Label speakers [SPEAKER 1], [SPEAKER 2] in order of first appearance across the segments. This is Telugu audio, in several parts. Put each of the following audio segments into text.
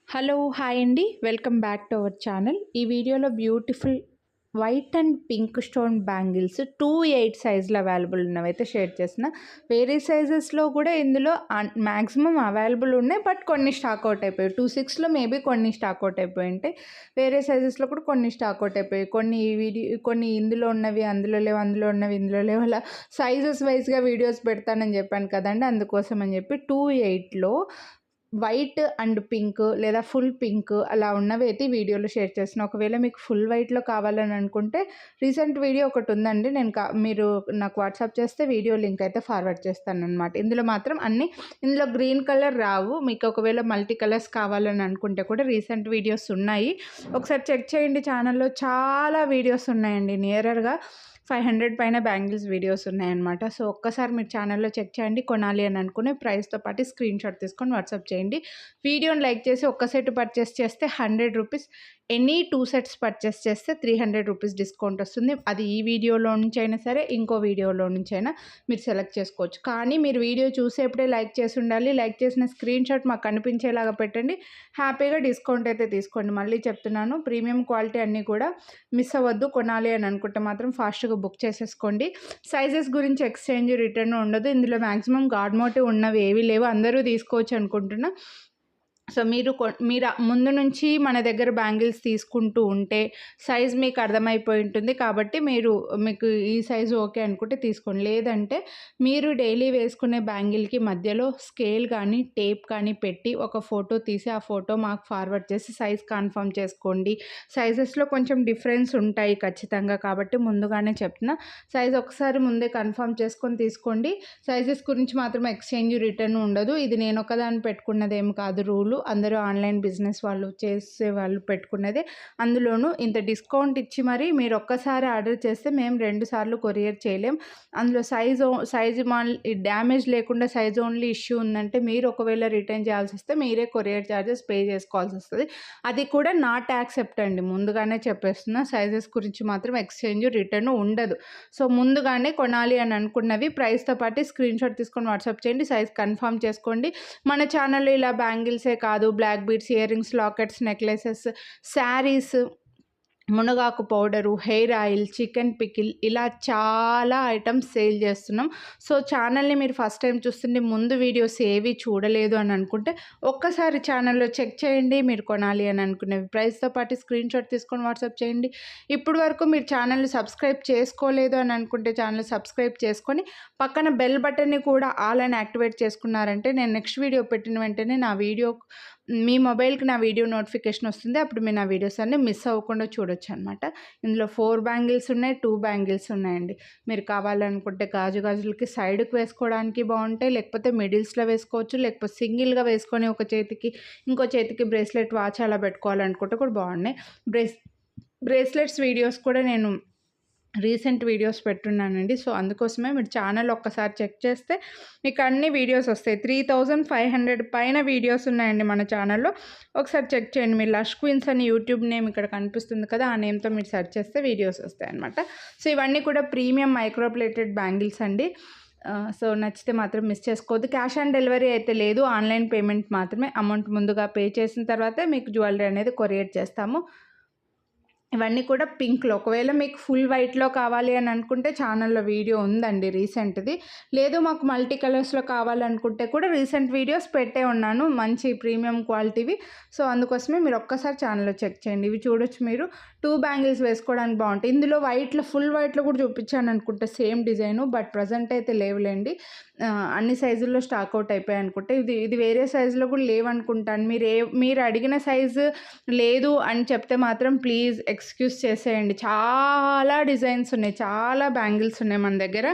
[SPEAKER 1] హలో హాయ్ అండి welcome back to our channel. ఈ వీడియోలో beautiful white and pink stone bangles 2/8 సైజులో అవైలబుల్ ఉన్నవైతే షేర్ చేసిన. వేరే సైజెస్లో కూడా ఇందులో మ్యాక్సిమం అవైలబుల్ ఉన్నాయి, బట్ కొన్ని స్టాక్ అవుట్ అయిపోయాయి. 2/6లో మేబీ కొన్ని స్టాక్ అవుట్ అయిపోయి ఉంటాయి. వేరే సైజెస్లో కూడా కొన్ని స్టాక్ అవుట్ అయిపోయాయి. కొన్ని ఇందులో ఉన్నవి అందులో లేవు, అందులో ఉన్నవి ఇందులో లేవు, అలా సైజెస్ వైజ్గా వీడియోస్ పెడతానని చెప్పాను కదండి. అందుకోసం అని చెప్పి 2/8లో వైట్ అండ్ పింక్ లేదా ఫుల్ పింక్ అలా ఉన్నవి అయితే వీడియోలో షేర్ చేస్తున్నాను. ఒకవేళ మీకు ఫుల్ వైట్‌లో కావాలని అనుకుంటే రీసెంట్ వీడియో ఒకటి ఉందండి. మీరు నాకు వాట్సాప్ చేస్తే వీడియో లింక్ అయితే ఫార్వర్డ్ చేస్తానన్నమాట. ఇందులో మాత్రం ఇందులో గ్రీన్ కలర్ రావు. మీకు ఒకవేళ మల్టీ కలర్స్ కావాలని అనుకుంటే కూడా రీసెంట్ వీడియోస్ ఉన్నాయి. ఒకసారి చెక్ చేయండి. ఛానల్‌లో చాలా వీడియోస్ ఉన్నాయండి. నియరర్‌గా 500 పైన బ్యాంగిల్స్ వీడియోస్ ఉన్నాయన్నమాట. సో ఒక్కసారి మీరు ఛానల్లో చెక్ చేయండి. కొనాలి అని అనుకునే ప్రైస్తో పాటు స్క్రీన్ షాట్ తీసుకొని వాట్సాప్ చేయండి. వీడియోని లైక్ చేసి ఒక్క సెట్ పర్చేస్ చేస్తే ₹100, ఎనీ 2 సెట్స్ పర్చేస్ చేస్తే ₹300 డిస్కౌంట్ వస్తుంది. అది ఈ వీడియోలో నుంచి అయినా సరే, ఇంకో వీడియోలో నుంచి అయినా మీరు సెలెక్ట్ చేసుకోవచ్చు. కానీ మీరు వీడియో చూసేప్పుడే లైక్ చేసి ఉండాలి. లైక్ చేసిన స్క్రీన్ షాట్ మాకు కనిపించేలాగా పెట్టండి. హ్యాపీగా డిస్కౌంట్ అయితే తీసుకోండి. మళ్ళీ చెప్తున్నాను, ప్రీమియం క్వాలిటీ అన్నీ కూడా మిస్ అవ్వద్దు. కొనాలి అని అనుకుంటే మాత్రం ఫాస్ట్గా బుక్ చేసేసుకోండి. సైజెస్ గురించి ఎక్స్చేంజ్ రిటర్న్ ఉండదు. ఇందులో మ్యాక్సిమం గాడ్ మోటివ్ ఉన్నవి ఏవి లేవు. అందరూ తీసుకోవచ్చు అనుకుంటున్నా. సో మీరు ముందు నుంచి మన దగ్గర బ్యాంగిల్స్ తీసుకుంటూ ఉంటే సైజ్ మీకు అర్థమైపోయి ఉంటుంది. కాబట్టి మీకు ఈ సైజు ఓకే అనుకుంటే తీసుకోండి. లేదంటే మీరు డైలీ వేసుకునే బ్యాంగిల్కి మధ్యలో స్కేల్ కానీ టేప్ కానీ పెట్టి ఒక ఫోటో తీసి ఆ ఫోటో మాకు ఫార్వర్డ్ చేసి సైజ్ కన్ఫర్మ్ చేసుకోండి. సైజెస్లో కొంచెం డిఫరెన్స్ ఉంటాయి ఖచ్చితంగా. కాబట్టి ముందుగానే చెప్తున్నా, సైజ్ ఒకసారి ముందే కన్ఫర్మ్ చేసుకొని తీసుకోండి. సైజెస్ గురించి మాత్రం ఎక్స్చేంజ్ రిటర్న్ ఉండదు. ఇది నేను ఒకదాన్ని పెట్టుకున్నదేం కాదు రూలు. అందరూ ఆన్లైన్ బిజినెస్ వాళ్ళు చేసే వాళ్ళు పెట్టుకున్నదే. అందులోనూ ఇంత డిస్కౌంట్ ఇచ్చి మరి మీరు ఒక్కసారి ఆర్డర్ చేస్తే మేము 2 సార్లు కొరియర్ చేయలేం. అందులో సైజు డ్యామేజ్ లేకుండా సైజ్ ఓన్లీ ఇష్యూ ఉందంటే మీరు ఒకవేళ రిటర్న్ చేయాల్సి వస్తే మీరే కొరియర్ ఛార్జెస్ పే చేసుకోవాల్సి వస్తుంది. అది కూడా నాట్ యాక్సెప్ట్ అండి. ముందుగానే చెప్పేస్తున్నా, సైజెస్ గురించి మాత్రం ఎక్స్చేంజ్ రిటర్న్ ఉండదు. సో ముందుగానే కొనాలి అని అనుకున్నవి ప్రైస్తో పాటు స్క్రీన్ షాట్ తీసుకొని వాట్సాప్ చేయండి. సైజ్ కన్ఫర్మ్ చేసుకోండి. మన ఛానల్లో ఇలా బ్యాంగిల్సే కాదు, black beads, earrings, lockets, necklaces, sarees, మునగాకు powder, hair oil, chicken pickle, ఇలా చాలా ఐటమ్స్ సేల్ చేస్తున్నాం. సో ఛానల్ని మీరు ఫస్ట్ టైం చూస్తుంటే ముందు వీడియోస్ ఏవి చూడలేదు అని అనుకుంటే ఒక్కసారి ఛానల్లో చెక్ చేయండి. మీరు కొనాలి అని అనుకునేవి ప్రైస్తో పాటు స్క్రీన్ షాట్ తీసుకొని వాట్సాప్ చేయండి. ఇప్పుడు వరకు మీరు ఛానల్ని సబ్స్క్రైబ్ చేసుకోలేదు అని అనుకుంటే ఛానల్ సబ్స్క్రైబ్ చేసుకొని పక్కన బెల్ బటన్ని కూడా ఆల్ అని యాక్టివేట్ చేసుకున్నారంటే నేను నెక్స్ట్ వీడియో పెట్టిన వెంటనే మీ మొబైల్కి నా వీడియో నోటిఫికేషన్ వస్తుంది. అప్పుడు మీరు నా వీడియోస్ అన్నీ మిస్ అవ్వకుండా చూడొచ్చు అనమాట. ఇందులో 4 బ్యాంగిల్స్ ఉన్నాయి, 2 బ్యాంగిల్స్ ఉన్నాయండి. మీరు కావాలనుకుంటే గాజులకి సైడ్కి వేసుకోవడానికి బాగుంటాయి, లేకపోతే మిడిల్స్లో వేసుకోవచ్చు, లేకపోతే సింగిల్గా వేసుకొని ఒక చేతికి ఇంకో చేతికి బ్రేస్లెట్ వాచ్ అలా పెట్టుకోవాలనుకుంటే కూడా బాగున్నాయి. బ్రేస్లెట్స్ వీడియోస్ కూడా నేను రీసెంట్ వీడియోస్ పెట్టున్నానండి. సో అందుకోసమే మీరు ఛానల్ ఒక్కసారి చెక్ చేస్తే మీకు అన్ని వీడియోస్ వస్తాయి. 3500 పైన వీడియోస్ ఉన్నాయండి మన ఛానల్లో. ఒకసారి చెక్ చేయండి. మీరు లష్ క్వీన్స్ అని యూట్యూబ్ నేమ్ ఇక్కడ కనిపిస్తుంది కదా, ఆ నేమ్తో మీరు సెర్చ్ చేస్తే వీడియోస్ వస్తాయి అనమాట. సో ఇవన్నీ కూడా ప్రీమియం మైక్రోప్లేటెడ్ బ్యాంగిల్స్ అండి. సో నచ్చితే మాత్రం మిస్ చేసుకోవద్దు. క్యాష్ ఆన్ డెలివరీ అయితే లేదు, ఆన్లైన్ పేమెంట్ మాత్రమే. అమౌంట్ ముందుగా పే చేసిన తర్వాతే మీకు జ్యువెలరీ అనేది కొరియర్ చేస్తాము. ఇవన్నీ కూడా పింక్లో. ఒకవేళ మీకు ఫుల్ వైట్లో కావాలి అని అనుకుంటే ఛానల్లో వీడియో ఉందండి రీసెంట్ది. లేదు మాకు మల్టీ కలర్స్లో కావాలనుకుంటే కూడా రీసెంట్ వీడియోస్ పెట్టే ఉన్నాను, మంచి ప్రీమియం క్వాలిటీవి. సో అందుకోసమే మీరు ఒక్కసారి ఛానల్లో చెక్ చేయండి. ఇవి చూడొచ్చు మీరు. 2 బ్యాంగిల్స్ వేసుకోవడానికి బాగుంటాయి. ఇందులో ఫుల్ వైట్లో కూడా చూపించాను అనుకుంటే సేమ్ డిజైను, బట్ ప్రజెంట్ అయితే లేవులేండి. అన్ని సైజుల్లో స్టాక్ అవుట్ అయిపోయాయి అనుకుంటే. ఇది వేరే సైజులో కూడా లేవనుకుంటాను. మీరు అడిగిన సైజు లేదు అని చెప్తే మాత్రం ప్లీజ్ ఎక్స్క్యూజ్ చేసేయండి. చాలా డిజైన్స్ ఉన్నాయి, చాలా బ్యాంగిల్స్ ఉన్నాయి మన దగ్గర.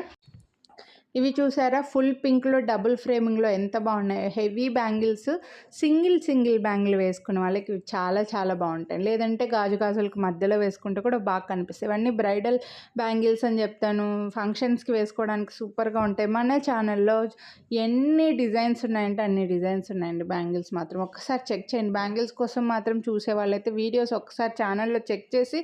[SPEAKER 1] ఇవి చూసారా, ఫుల్ పింక్లో డబుల్ ఫ్రేమింగ్లో ఎంత బాగున్నాయో. హెవీ బ్యాంగిల్స్, సింగిల్ బ్యాంగిల్ వేసుకునే వాళ్ళకి చాలా చాలా బాగుంటాయి. లేదంటే గాజులకు మధ్యలో వేసుకుంటే కూడా బాగా కనిపిస్తాయి. ఇవన్నీ బ్రైడల్ బ్యాంగిల్స్ అని చెప్తాను, ఫంక్షన్స్కి వేసుకోవడానికి సూపర్గా ఉంటాయి. మన ఛానల్లో ఎన్ని డిజైన్స్ ఉన్నాయంటే అన్ని డిజైన్స్ ఉన్నాయండి. బ్యాంగిల్స్ మాత్రం ఒక్కసారి చెక్ చేయండి. బ్యాంగిల్స్ కోసం మాత్రం చూసే వాళ్ళైతే వీడియోస్ ఒకసారి ఛానల్లో చెక్ చేసి,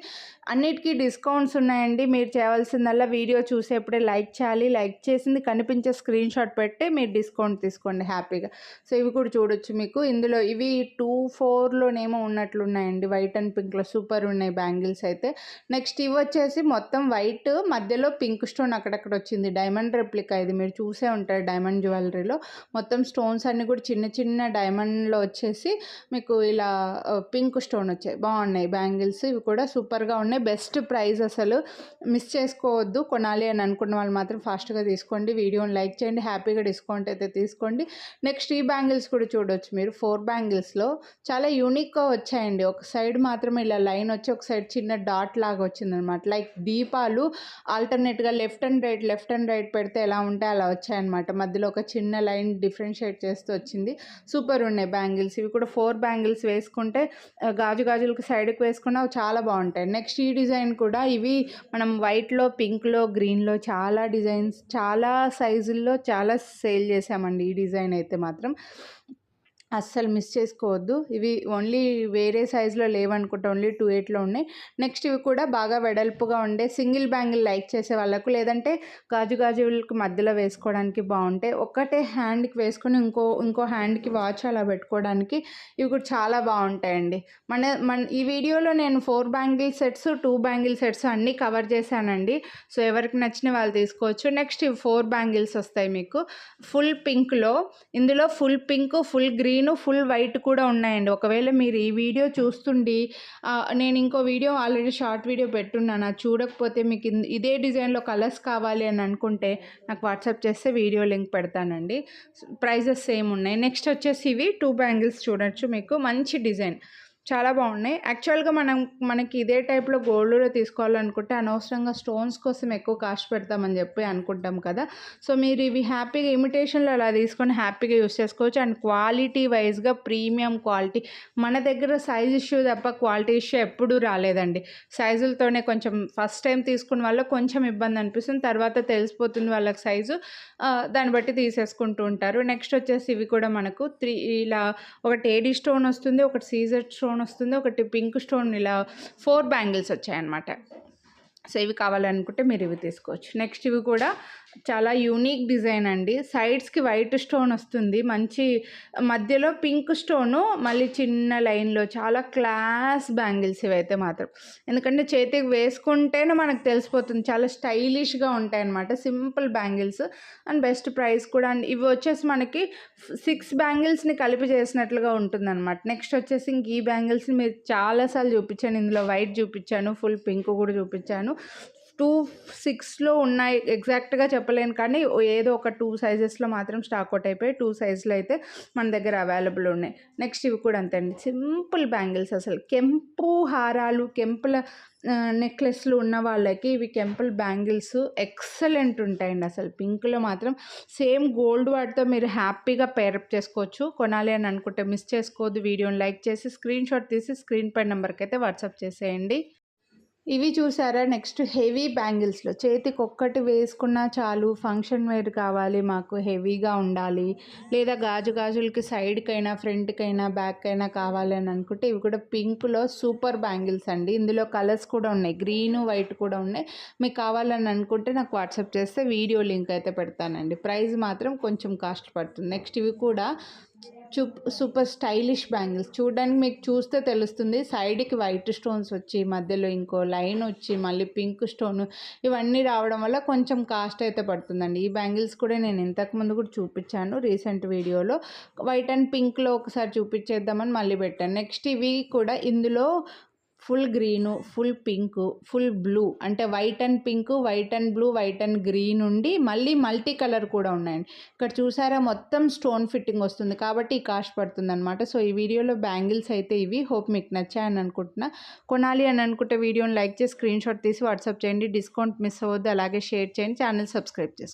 [SPEAKER 1] అన్నిటికీ డిస్కౌంట్స్ ఉన్నాయండి. మీరు చేయవలసిందల్లా వీడియో చూసేప్పుడే లైక్ చేయాలి. లైక్ చేసిన నచ్చింది కనిపించే స్క్రీన్ షాట్ పెట్టి మీరు డిస్కౌంట్ తీసుకోండి హ్యాపీగా. సో ఇవి కూడా చూడొచ్చు మీకు. ఇందులో ఇవి 2,4లోనేమో ఉన్నట్లున్నాయండి, వైట్ అండ్ పింక్లో సూపర్ ఉన్నాయి బ్యాంగిల్స్ అయితే. నెక్స్ట్ ఇవి వచ్చేసి మొత్తం వైట్, మధ్యలో పింక్ స్టోన్ అక్కడక్కడ వచ్చింది, డైమండ్ రెప్లికా. ఇది మీరు చూసే ఉంటారు డైమండ్ జ్యువెలరీలో. మొత్తం స్టోన్స్ అన్నీ కూడా చిన్న చిన్న డైమండ్లో వచ్చేసి మీకు ఇలా పింక్ స్టోన్ వచ్చాయి. బాగున్నాయి బ్యాంగిల్స్, ఇవి కూడా సూపర్గా ఉన్నాయి. బెస్ట్ ప్రైస్, అసలు మిస్ చేసుకోవద్దు. కొనాలి అని అనుకున్న వాళ్ళు మాత్రం ఫాస్ట్గా తీసుకోండి. వీడియోని లైక్ చేయండి, హ్యాపీగా డిస్కౌంట్ అయితే తీసుకోండి. నెక్స్ట్ ఈ బ్యాంగిల్స్ కూడా చూడొచ్చు మీరు. 4 బ్యాంగిల్స్లో చాలా యూనిక్గా వచ్చాయండి. ఒక సైడ్ మాత్రం ఇలా లైన్ వచ్చి ఒక సైడ్ చిన్న డాట్ లాగా వచ్చిందనమాట. లైక్ దీపాలు ఆల్టర్నేట్గా లెఫ్ట్ అండ్ రైట్ పెడితే ఎలా ఉంటే అలా వచ్చాయన్నమాట. మధ్యలో ఒక చిన్న లైన్ డిఫరెన్షియేట్ చేస్తూ వచ్చింది. సూపర్ ఉన్నాయి బ్యాంగిల్స్. ఇవి కూడా 4 బ్యాంగిల్స్ వేసుకుంటే గాజులకు సైడ్కి వేసుకున్నా చాలా బాగుంటాయి. నెక్స్ట్ ఈ డిజైన్ కూడా, ఇవి మనం వైట్లో, పింక్లో, గ్రీన్లో చాలా డిజైన్స్, చాలా సైజుల్లో చాలా సేల్ చేసామండి. ఈ డిజైన్ అయితే మాత్రం అస్సలు మిస్ చేసుకోవద్దు. ఇవి ఓన్లీ వేరే సైజులో లేవనుకుంటా, ఓన్లీ 2,8లో ఉన్నాయి. నెక్స్ట్ ఇవి కూడా బాగా వెడల్పుగా ఉండే సింగిల్ బ్యాంగిల్ లైక్ చేసే వాళ్ళకు, లేదంటే గాజులకు మధ్యలో వేసుకోవడానికి బాగుంటాయి. ఒకటే హ్యాండ్కి వేసుకొని ఇంకో హ్యాండ్కి వాచ్ అలా పెట్టుకోవడానికి ఇవి కూడా చాలా బాగుంటాయండి. ఈ వీడియోలో నేను 4 బ్యాంగిల్ సెట్స్, 2 బ్యాంగిల్ సెట్స్ అన్నీ కవర్ చేశానండి. సో ఎవరికి నచ్చిన వాళ్ళు తీసుకోవచ్చు. నెక్స్ట్ ఇవి 4 బ్యాంగిల్స్ వస్తాయి మీకు ఫుల్ పింక్లో. ఇందులో full pink, full green, full white కూడా ఉన్నాయండి. ఒకవేళ మీరు ఈ వీడియో చూస్తుండి, నేను ఇంకో వీడియో ఆల్రెడీ షార్ట్ వీడియో పెట్టున్నాను, అది చూడకపోతే మీకు ఇదే డిజైన్లో కలర్స్ కావాలి అని అనుకుంటే నాకు వాట్సాప్ చేస్తే వీడియో లింక్ పెడతానండి. ప్రైజెస్ సేమ్ ఉన్నాయి. నెక్స్ట్ వచ్చేసి ఇవి 2 బ్యాంగిల్స్ చూడొచ్చు మీకు. మంచి డిజైన్, చాలా బాగున్నాయి. యాక్చువల్గా మనకి ఇదే టైప్లో గోల్డ్లో తీసుకోవాలనుకుంటే అనవసరంగా స్టోన్స్ కోసం ఎక్కువ కాస్ట్ పెడతామని చెప్పి అనుకుంటాం కదా. సో మీరు ఇవి హ్యాపీగా ఇమిటేషన్లో అలా తీసుకొని హ్యాపీగా యూస్ చేసుకోవచ్చు. అండ్ క్వాలిటీ వైజ్గా ప్రీమియం క్వాలిటీ. మన దగ్గర సైజ్ ఇష్యూ తప్ప క్వాలిటీ ఇష్యూ ఎప్పుడూ రాలేదండి. సైజులతోనే కొంచెం ఫస్ట్ టైం తీసుకున్న వాళ్ళకి కొంచెం ఇబ్బంది అనిపిస్తుంది, తర్వాత తెలిసిపోతుంది వాళ్ళకి సైజు, దాన్ని బట్టి తీసేసుకుంటూ ఉంటారు. నెక్స్ట్ వచ్చేసి ఇవి కూడా మనకు 3 ఇలా ఒకటి ఏడీ స్టోన్ వస్తుంది, ఒకటి సీజర్ స్టోన్ వస్తుంది, ఒకటి పింక్ స్టోన్, ఇలా 4 బ్యాంగిల్స్ వచ్చాయన్నమాట. సో ఇవి కావాలనుకుంటే మీరు ఇవి తీసుకోవచ్చు. నెక్స్ట్ ఇవి కూడా చాలా యూనిక్ డిజైన్ అండి. సైడ్స్కి వైట్ స్టోన్ వస్తుంది, మంచి మధ్యలో పింక్ స్టోను, మళ్ళీ చిన్న లైన్లో చాలా క్లాస్ బ్యాంగిల్స్ ఇవైతే మాత్రం. ఎందుకంటే చేతికి వేసుకుంటేనే మనకు తెలిసిపోతుంది, చాలా స్టైలిష్గా ఉంటాయి అన్నమాట. Simple bangles and best price కూడా. అండ్ ఇవి వచ్చేసి మనకి 6 బ్యాంగిల్స్ని కలిపి చేసినట్లుగా ఉంటుందన్నమాట. నెక్స్ట్ వచ్చేసి ఇంక ఈ బ్యాంగిల్స్ని మీరు చాలాసార్లు చూపించాను. ఇందులో వైట్ చూపించాను, ఫుల్ పింక్ కూడా చూపించాను. 2,6లో ఉన్నాయి, ఎగ్జాక్ట్గా చెప్పలేను, కానీ ఏదో ఒక 2 సైజెస్లో మాత్రం స్టాక్ అవుట్ అయిపోయి 2 సైజులు అయితే మన దగ్గర అవైలబుల్ ఉన్నాయి. నెక్స్ట్ ఇవి కూడా అంతే అండి, సింపుల్ బ్యాంగిల్స్. అసలు కెంపు హారాలు, కెంపుల నెక్లెస్లు ఉన్న వాళ్ళకి ఇవి కెంపుల్ బ్యాంగిల్స్ ఎక్సలెంట్ ఉంటాయండి. అసలు పింక్లో మాత్రం సేమ్ గోల్డ్ వాటితో మీరు హ్యాపీగా పేరప్ చేసుకోవచ్చు. కొనాలి అని అనుకుంటే మిస్ చేసుకోవద్దు. వీడియోని లైక్ చేసి స్క్రీన్ షాట్ తీసి స్క్రీన్ పై నెంబర్కి అయితే వాట్సాప్ చేసేయండి. ఇవి చూసారా, నెక్స్ట్ హెవీ బ్యాంగిల్స్లో చేతికి ఒక్కటి వేసుకున్నా చాలు, ఫంక్షన్ వేర్ కావాలి మాకు, హెవీగా ఉండాలి, లేదా గాజులకి సైడ్కైనా ఫ్రంట్కైనా బ్యాక్కైనా కావాలి అని అనుకుంటే ఇవి కూడా పింక్లో సూపర్ బ్యాంగిల్స్ అండి. ఇందులో కలర్స్ కూడా ఉన్నాయి, గ్రీన్ వైట్ కూడా ఉన్నాయి. మీకు కావాలని అనుకుంటే నాకు వాట్సాప్ చేస్తే వీడియో లింక్ అయితే పెడతానండి. ప్రైస్ మాత్రం కొంచెం కాస్ట్ పడుతుంది. నెక్స్ట్ ఇవి కూడా సూపర్ స్టైలిష్ బ్యాంగిల్స్. చూడడానికి మీకు చూస్తే తెలుస్తుంది, సైడ్కి వైట్ స్టోన్స్ వచ్చి మధ్యలో ఇంకో లైన్ వచ్చి మళ్ళీ పింక్ స్టోన్, ఇవన్నీ రావడం వల్ల కొంచెం కాస్ట్ అయితే పడుతుందండి. ఈ బ్యాంగిల్స్ కూడా నేను ఇంతకుముందు కూడా చూపించాను రీసెంట్ వీడియోలో. వైట్ అండ్ పింక్లో ఒకసారి చూపించేద్దామని మళ్ళీ పెట్టాను. నెక్స్ట్ ఇవి కూడా ఇందులో full green, full pink, full blue, అంటే white and pink, white and blue, white and green ఉండి మళ్ళీ మల్టీ కలర్ కూడా ఉన్నాయండి. ఇక్కడ చూసారా మొత్తం స్టోన్ ఫిట్టింగ్ వస్తుంది, కాబట్టి ఈ కాస్ట్ పడుతుంది అనమాట. సో ఈ వీడియోలో బ్యాంగిల్స్ అయితే ఇవి. హోప్ మీకు నచ్చాయని అనుకుంటున్నా. కొనాలి అని అనుకుంటే వీడియోని లైక్ చేసి స్క్రీన్ షాట్ తీసి వాట్సాప్ చేయండి. డిస్కౌంట్ మిస్ అవ్వద్దు. అలాగే షేర్ చేయండి, ఛానల్ సబ్స్క్రైబ్ చేసుకోండి.